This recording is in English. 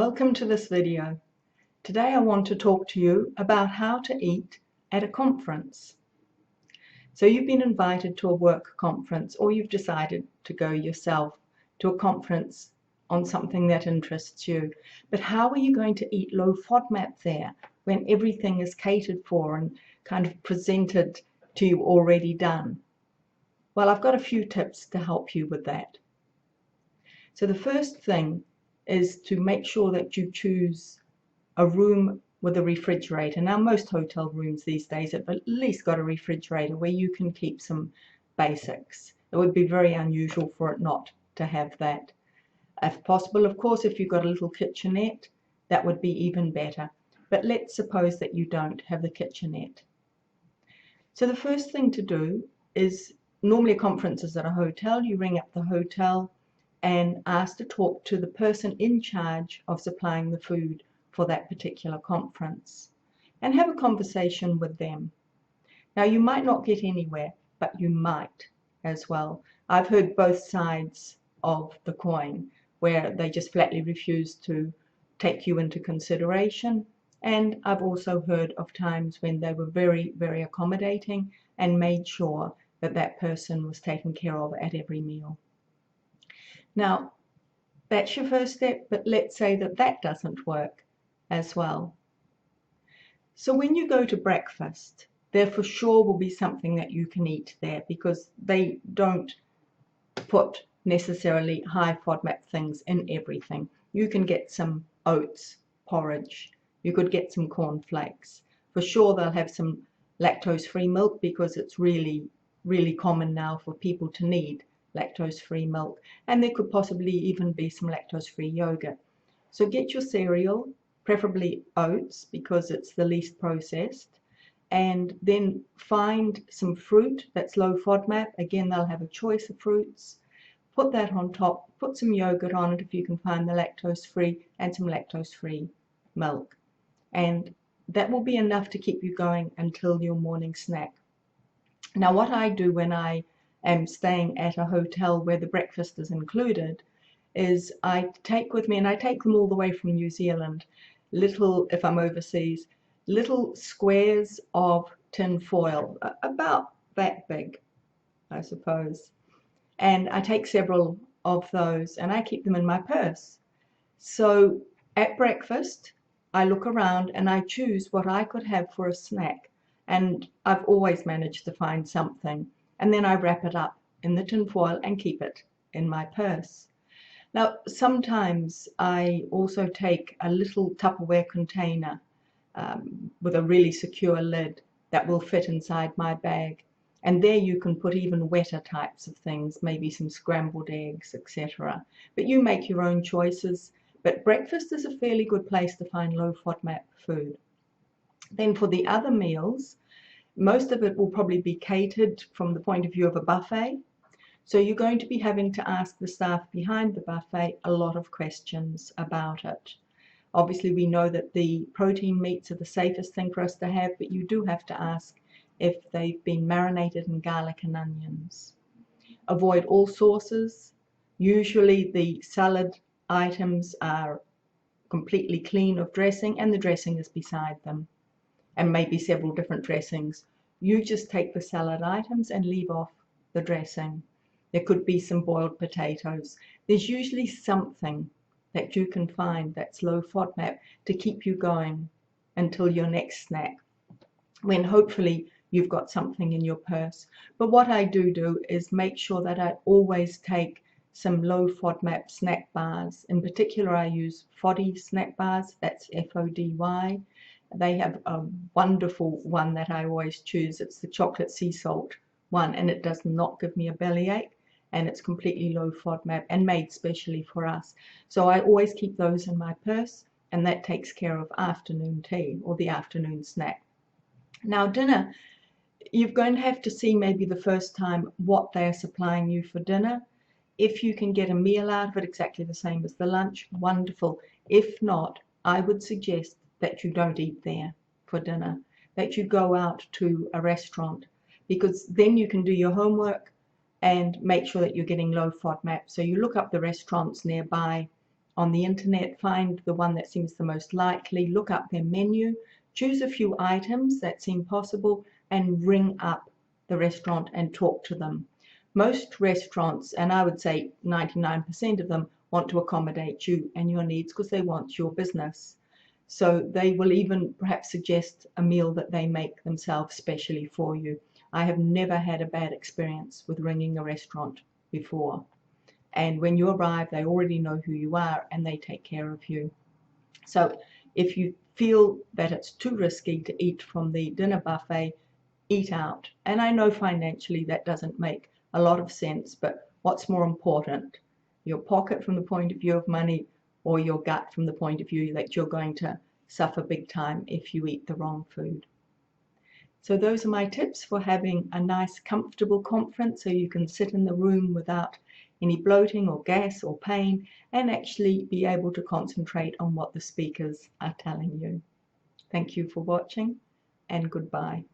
Welcome to this video. Today I want to talk to you about how to eat at a conference. So you've been invited to a work conference, or you've decided to go yourself to a conference on something that interests you. But how are you going to eat low FODMAP there when everything is catered for and kind of presented to you already done? Well, I've got a few tips to help you with that. So the first thing is to make sure that you choose a room with a refrigerator. Now, most hotel rooms these days have at least got a refrigerator where you can keep some basics. It would be very unusual for it not to have that. If possible, of course, if you've got a little kitchenette, that would be even better. But let's suppose that you don't have the kitchenette. So the first thing to do is, normally a conference is at a hotel, you ring up the hotel and ask to talk to the person in charge of supplying the food for that particular conference and have a conversation with them. Now, you might not get anywhere, but you might as well. I've heard both sides of the coin, where they just flatly refuse to take you into consideration, and I've also heard of times when they were very, very accommodating and made sure that that person was taken care of at every meal. Now, that's your first step, but let's say that that doesn't work as well. So when you go to breakfast, there for sure will be something that you can eat there, because they don't put necessarily high FODMAP things in everything. You can get some oats, porridge, you could get some cornflakes. For sure they'll have some lactose-free milk, because it's really, really common now for people to need lactose-free milk, and there could possibly even be some lactose-free yogurt. So get your cereal, preferably oats, because it's the least processed, and then find some fruit that's low FODMAP. Again, they'll have a choice of fruits. Put that on top, put some yogurt on it if you can find the lactose-free, and some lactose-free milk, and that will be enough to keep you going until your morning snack. Now, what I do when I am staying at a hotel where the breakfast is included is I take with me, and I take them all the way from New Zealand, little, if I'm overseas, little squares of tin foil, about that big, I suppose. And I take several of those and I keep them in my purse. So at breakfast, I look around and I choose what I could have for a snack. And I've always managed to find something. And then I wrap it up in the tin foil and keep it in my purse. Now, sometimes I also take a little Tupperware container with a really secure lid that will fit inside my bag. And there you can put even wetter types of things, maybe some scrambled eggs, etc. But you make your own choices. But breakfast is a fairly good place to find low FODMAP food. Then for the other meals, most of it will probably be catered from the point of view of a buffet. So you're going to be having to ask the staff behind the buffet a lot of questions about it. Obviously, we know that the protein meats are the safest thing for us to have, but you do have to ask if they've been marinated in garlic and onions. Avoid all sauces. Usually the salad items are completely clean of dressing, and the dressing is beside them, and maybe several different dressings. You just take the salad items and leave off the dressing. There could be some boiled potatoes. There's usually something that you can find that's low FODMAP to keep you going until your next snack, when hopefully you've got something in your purse. But what I do is make sure that I always take some low FODMAP snack bars. In particular, I use Foddy snack bars, that's F-O-D-Y. They have a wonderful one that I always choose. It's the chocolate sea salt one, and it does not give me a bellyache, and it's completely low FODMAP and made specially for us. So I always keep those in my purse, and that takes care of afternoon tea or the afternoon snack. Now, dinner, you're going to have to see maybe the first time what they're supplying you for dinner. If you can get a meal out of it exactly the same as the lunch, wonderful. If not, I would suggest that you don't eat there for dinner, that you go out to a restaurant, because then you can do your homework and make sure that you're getting low FODMAP. So you look up the restaurants nearby on the internet, find the one that seems the most likely, look up their menu, choose a few items that seem possible, and ring up the restaurant and talk to them. Most restaurants, and I would say 99% of them, want to accommodate you and your needs because they want your business. So they will even perhaps suggest a meal that they make themselves specially for you. I have never had a bad experience with ringing a restaurant before. And when you arrive, they already know who you are and they take care of you. So if you feel that it's too risky to eat from the dinner buffet, eat out. And I know financially that doesn't make a lot of sense, but what's more important, your pocket from the point of view of money or your gut from the point of view that you're going to suffer big time if you eat the wrong food? So those are my tips for having a nice, comfortable conference so you can sit in the room without any bloating or gas or pain and actually be able to concentrate on what the speakers are telling you. Thank you for watching and goodbye.